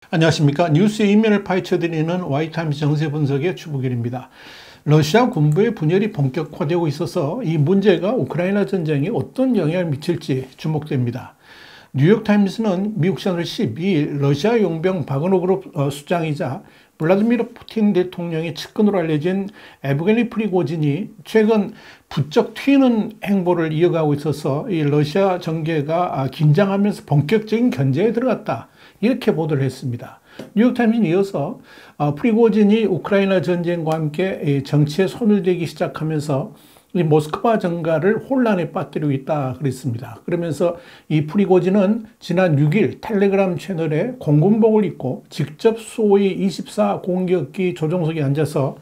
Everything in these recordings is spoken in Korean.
안녕하십니까. 뉴스의 이면을 파헤쳐드리는 와이타임스 정세 분석의 주부길입니다. 러시아 군부의 분열이 본격화되고 있어서 이 문제가 우크라이나 전쟁에 어떤 영향을 미칠지 주목됩니다. 뉴욕타임스는 미국 시간으로 12일 러시아 용병 바그너 그룹 수장이자 블라디미르 푸틴 대통령의 측근으로 알려진 에브게니 프리고진이 최근 부쩍 튀는 행보를 이어가고 있어서 이 러시아 정계가 긴장하면서 본격적인 견제에 들어갔다, 이렇게 보도를 했습니다. 뉴욕타임스는 이어서 프리고진이 우크라이나 전쟁과 함께 정치에 손을 대기 시작하면서 이 모스크바 정가를 혼란에 빠뜨리고 있다 그랬습니다. 그러면서 이 프리고진은 지난 6일 텔레그램 채널에 공군복을 입고 직접 소위 24 공격기 조종석에 앉아서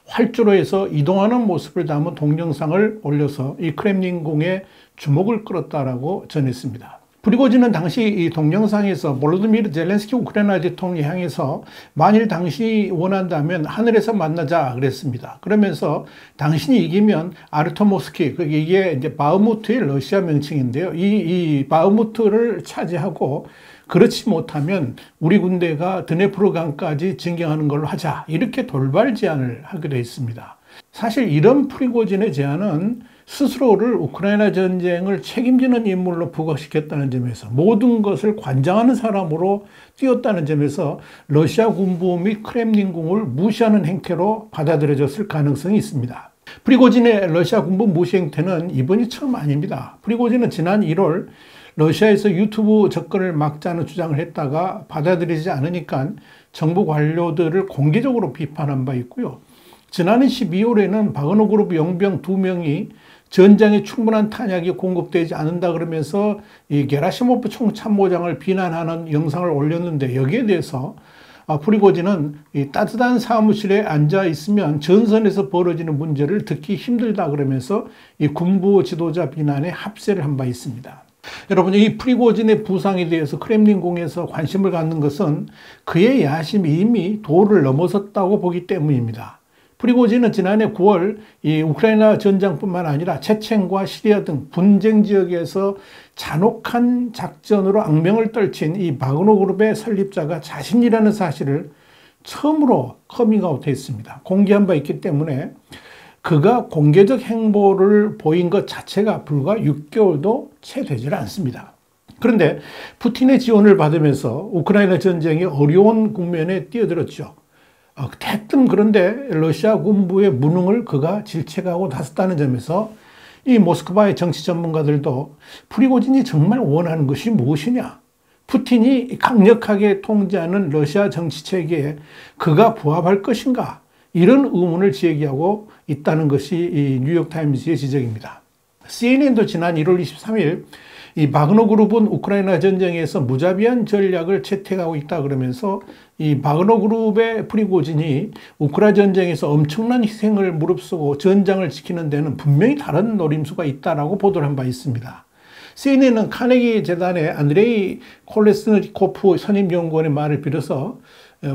활주로에서 이동하는 모습을 담은 동영상을 올려서 이 크렘린궁의 주목을 끌었다라고 전했습니다. 프리고진은 당시 이 동영상에서 볼로디미르 젤렌스키 우크라이나 대통령을 향해서 만일 당신이 원한다면 하늘에서 만나자 그랬습니다. 그러면서 당신이 이기면 아르토모스키, 이게 이제 바흐무트의 러시아 명칭인데요. 이 바흐무트를 차지하고 그렇지 못하면 우리 군대가 드네프르강까지 진격하는 걸로 하자, 이렇게 돌발 제안을 하기도 했습니다. 사실 이런 프리고진의 제안은 스스로를 우크라이나 전쟁을 책임지는 인물로 부각시켰다는 점에서, 모든 것을 관장하는 사람으로 띄웠다는 점에서 러시아 군부 및 크렘린궁을 무시하는 행태로 받아들여졌을 가능성이 있습니다. 프리고진의 러시아 군부 무시 행태는 이번이 처음 아닙니다. 프리고진은 지난 1월 러시아에서 유튜브 접근을 막자는 주장을 했다가 받아들이지 않으니까 정부 관료들을 공개적으로 비판한 바 있고요. 지난해 12월에는 바그너 그룹 용병 2명이 전장에 충분한 탄약이 공급되지 않는다 그러면서 이 게라시모프 총참모장을 비난하는 영상을 올렸는데, 여기에 대해서 프리고진은 이 따뜻한 사무실에 앉아 있으면 전선에서 벌어지는 문제를 듣기 힘들다 그러면서 이 군부 지도자 비난에 합세를 한 바 있습니다. 여러분, 이 프리고진의 부상에 대해서 크렘린궁에서 관심을 갖는 것은 그의 야심이 이미 도를 넘어섰다고 보기 때문입니다. 프리고진은 지난해 9월 이 우크라이나 전장뿐만 아니라 체첸과 시리아 등 분쟁 지역에서 잔혹한 작전으로 악명을 떨친 이 바그너 그룹의 설립자가 자신이라는 사실을 처음으로 커밍아웃했습니다. 공개한 바 있기 때문에 그가 공개적 행보를 보인 것 자체가 불과 6개월도 채 되질 않습니다. 그런데 푸틴의 지원을 받으면서 우크라이나 전쟁이 어려운 국면에 뛰어들었죠. 대뜸 그런데 러시아 군부의 무능을 그가 질책하고 나섰다는 점에서 이 모스크바의 정치 전문가들도 프리고진이 정말 원하는 것이 무엇이냐, 푸틴이 강력하게 통제하는 러시아 정치 체계에 그가 부합할 것인가, 이런 의문을 제기하고 있다는 것이 이 뉴욕타임스의 지적입니다. CNN도 지난 1월 23일 이 바그너 그룹은 우크라이나 전쟁에서 무자비한 전략을 채택하고 있다 그러면서 이 바그너 그룹의 프리고진이 우크라이나 전쟁에서 엄청난 희생을 무릅쓰고 전장을 지키는 데는 분명히 다른 노림수가 있다라고 보도를 한 바 있습니다. CNN은 카네기 재단의 안드레이 콜레스니코프 선임연구원의 말을 빌어서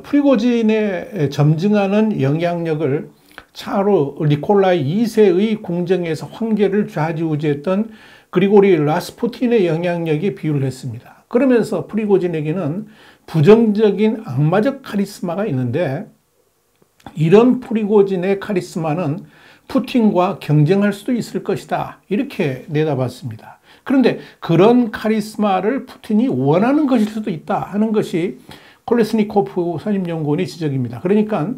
프리고진의 점증하는 영향력을 차로 니콜라이 2세의 궁정에서 황제를 좌지우지했던 그리고리 라스푸틴의 영향력에 비유를 했습니다. 그러면서 프리고진에게는 부정적인 악마적 카리스마가 있는데, 이런 프리고진의 카리스마는 푸틴과 경쟁할 수도 있을 것이다, 이렇게 내다봤습니다. 그런데 그런 카리스마를 푸틴이 원하는 것일 수도 있다 하는 것이 콜레스니코프 선임연구원의 지적입니다. 그러니까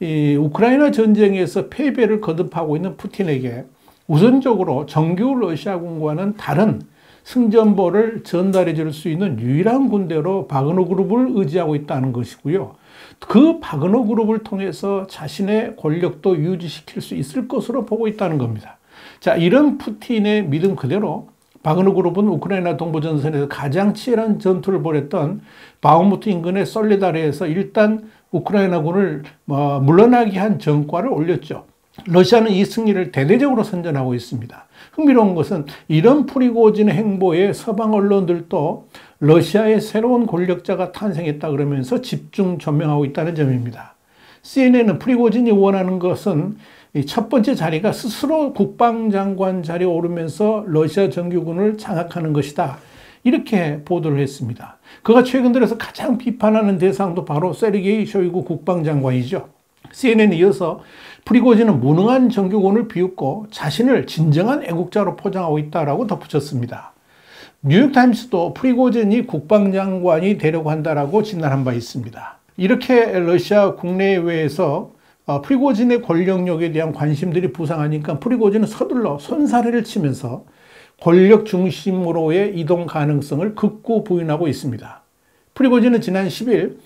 이 우크라이나 전쟁에서 패배를 거듭하고 있는 푸틴에게 우선적으로 정규 러시아군과는 다른 승전보를 전달해 줄 수 있는 유일한 군대로 바그너 그룹을 의지하고 있다는 것이고요. 그 바그너 그룹을 통해서 자신의 권력도 유지시킬 수 있을 것으로 보고 있다는 겁니다. 자, 이런 푸틴의 믿음 그대로 바그너 그룹은 우크라이나 동부전선에서 가장 치열한 전투를 벌였던 바흐무트 인근의 솔레다르에서 일단 우크라이나군을 물러나게 한 전과를 올렸죠. 러시아는 이 승리를 대대적으로 선전하고 있습니다. 흥미로운 것은 이런 프리고진의 행보에 서방 언론들도 러시아의 새로운 권력자가 탄생했다 그러면서 집중 조명하고 있다는 점입니다. CNN은 프리고진이 원하는 것은 첫 번째 자리가 스스로 국방장관 자리에 오르면서 러시아 정규군을 장악하는 것이다. 이렇게 보도를 했습니다. 그가 최근 들어서 가장 비판하는 대상도 바로 세르게이 쇼이구 국방장관이죠. CNN에 이어서 프리고진은 무능한 정규군을 비웃고 자신을 진정한 애국자로 포장하고 있다라고 덧붙였습니다. 뉴욕타임스도 프리고진이 국방장관이 되려고 한다라고 진단한 바 있습니다. 이렇게 러시아 국내외에서 프리고진의 권력력에 대한 관심들이 부상하니까 프리고진은 서둘러 손사래를 치면서 권력 중심으로의 이동 가능성을 극구 부인하고 있습니다. 프리고진은 지난 10일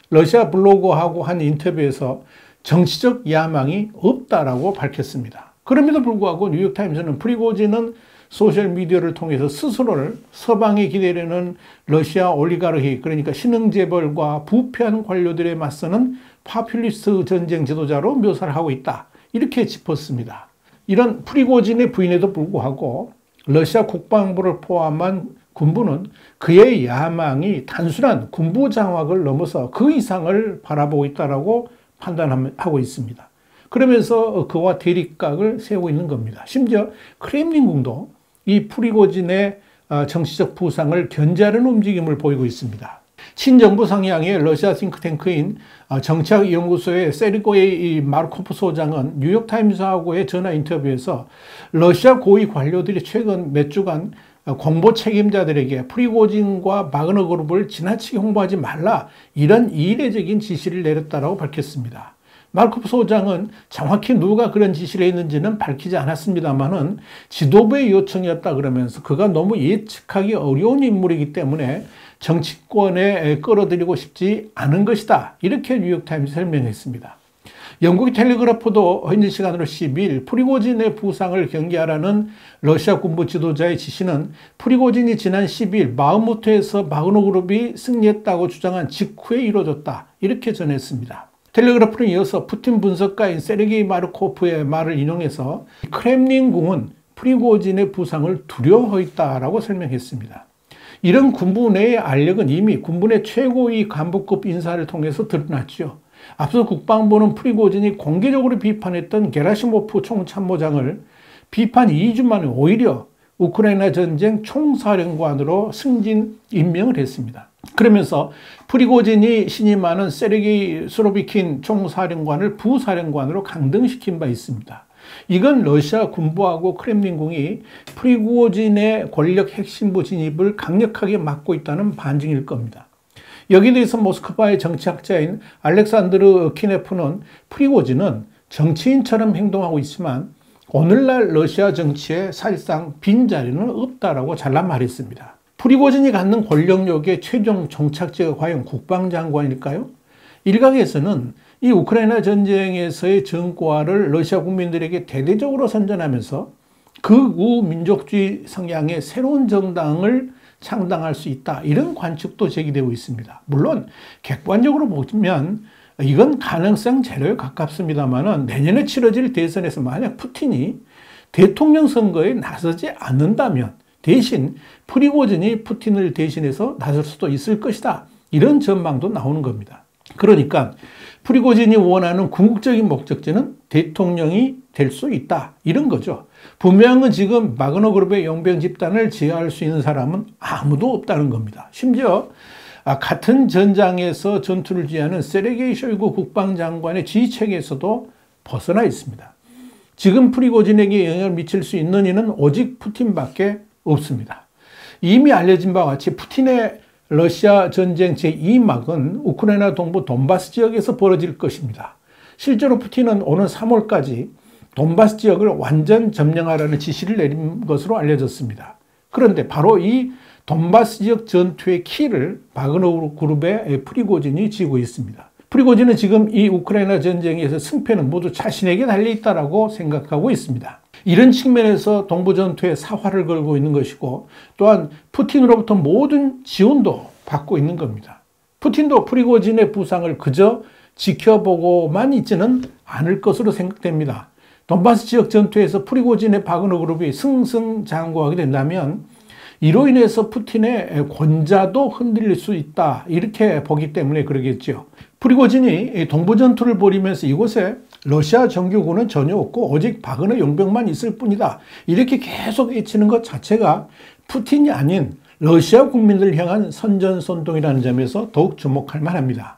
러시아 블로거하고 한 인터뷰에서 정치적 야망이 없다라고 밝혔습니다. 그럼에도 불구하고 뉴욕타임스는 프리고진은 소셜미디어를 통해서 스스로를 서방에 기대려는 러시아 올리가르히, 그러니까 신흥재벌과 부패한 관료들에 맞서는 파퓰리스트 전쟁 지도자로 묘사를 하고 있다. 이렇게 짚었습니다. 이런 프리고진의 부인에도 불구하고 러시아 국방부를 포함한 군부는 그의 야망이 단순한 군부 장악을 넘어서 그 이상을 바라보고 있다고 판단하고 있습니다. 그러면서 그와 대립각을 세우고 있는 겁니다. 심지어 크렘린궁도 이 프리고진의 정치적 부상을 견제하는 움직임을 보이고 있습니다. 친정부 상향의 러시아 싱크탱크인 정치학연구소의 세르게이 마르코프 소장은 뉴욕타임스하고의 전화 인터뷰에서 러시아 고위 관료들이 최근 몇 주간 공보 책임자들에게 프리고진과 바그너 그룹을 지나치게 홍보하지 말라, 이런 이례적인 지시를 내렸다고 밝혔습니다. 마르코프 소장은 정확히 누가 그런 지시를 했는지는 밝히지 않았습니다만은 지도부의 요청이었다 그러면서 그가 너무 예측하기 어려운 인물이기 때문에 정치권에 끌어들이고 싶지 않은 것이다, 이렇게 뉴욕타임스 설명했습니다. 영국 텔레그래프도 현지 시간으로 12일 프리고진의 부상을 경계하라는 러시아 군부 지도자의 지시는 프리고진이 지난 12일 바흐무트에서 바그너 그룹이 승리했다고 주장한 직후에 이루어졌다, 이렇게 전했습니다. 텔레그래프는 이어서 푸틴 분석가인 세르게이 마르코프의 말을 인용해서 크렘린궁은 프리고진의 부상을 두려워했다라고 설명했습니다. 이런 군부 내의 알력은 이미 군부 내 최고위 간부급 인사를 통해서 드러났죠. 앞서 국방부는 프리고진이 공개적으로 비판했던 게라시모프 총참모장을 비판 2주 만에 오히려 우크라이나 전쟁 총사령관으로 승진 임명을 했습니다. 그러면서 프리고진이 신임하는 세르게이 수로비킨 총사령관을 부사령관으로 강등시킨 바 있습니다. 이건 러시아 군부하고 크렘린궁이 프리고진의 권력 핵심부 진입을 강력하게 막고 있다는 반증일 겁니다. 여기에 대해서 모스크바의 정치학자인 알렉산드르 키네프는 프리고진은 정치인처럼 행동하고 있지만 오늘날 러시아 정치에 사실상 빈자리는 없다라고 잘라 말했습니다. 프리고진이 갖는 권력력의 최종 종착지가 과연 국방장관일까요? 일각에서는 이 우크라이나 전쟁에서의 전과를 러시아 국민들에게 대대적으로 선전하면서 극우 민족주의 성향의 새로운 정당을 창당할 수 있다, 이런 관측도 제기되고 있습니다. 물론 객관적으로 보면 이건 가능성 제로에 가깝습니다만 내년에 치러질 대선에서 만약 푸틴이 대통령 선거에 나서지 않는다면 대신 프리고진이 푸틴을 대신해서 나설 수도 있을 것이다, 이런 전망도 나오는 겁니다. 그러니까 프리고진이 원하는 궁극적인 목적지는 대통령이 될 수 있다, 이런 거죠. 분명한 지금 바그너 그룹의 용병 집단을 제어할 수 있는 사람은 아무도 없다는 겁니다. 심지어 같은 전장에서 전투를 지휘하는 세르게이 쇼이구 국방장관의 지휘체계에서도 벗어나 있습니다. 지금 프리고진에게 영향을 미칠 수 있는 이는 오직 푸틴밖에 없습니다. 이미 알려진 바와 같이 푸틴의 러시아 전쟁 제2막은 우크라이나 동부 돈바스 지역에서 벌어질 것입니다. 실제로 푸틴은 오는 3월까지 돈바스 지역을 완전 점령하라는 지시를 내린 것으로 알려졌습니다. 그런데 바로 이 돈바스 지역 전투의 키를 바그너 그룹의 프리고진이 쥐고 있습니다. 프리고진은 지금 이 우크라이나 전쟁에서 승패는 모두 자신에게 달려있다고 생각하고 있습니다. 이런 측면에서 동부 전투에 사활을 걸고 있는 것이고 또한 푸틴으로부터 모든 지원도 받고 있는 겁니다. 푸틴도 프리고진의 부상을 그저 지켜보고만 있지는 않을 것으로 생각됩니다. 돈바스 지역 전투에서 프리고진의 바그너 그룹이 승승장구하게 된다면 이로 인해서 푸틴의 권좌도 흔들릴 수 있다, 이렇게 보기 때문에 그러겠죠. 프리고진이 동부전투를 벌이면서 이곳에 러시아 정규군은 전혀 없고 오직 바그너 용병만 있을 뿐이다, 이렇게 계속 외치는 것 자체가 푸틴이 아닌 러시아 국민들을 향한 선전선동이라는 점에서 더욱 주목할 만합니다.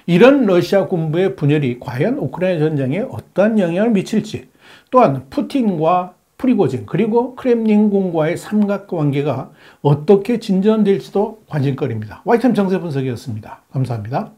이런 러시아 군부의 분열이 과연 우크라이나 전쟁에 어떠한 영향을 미칠지, 또한 푸틴과 프리고진 그리고 크렘린궁과의 삼각관계가 어떻게 진전될지도 관심거리입니다. 와이타임 정세 분석이었습니다. 감사합니다.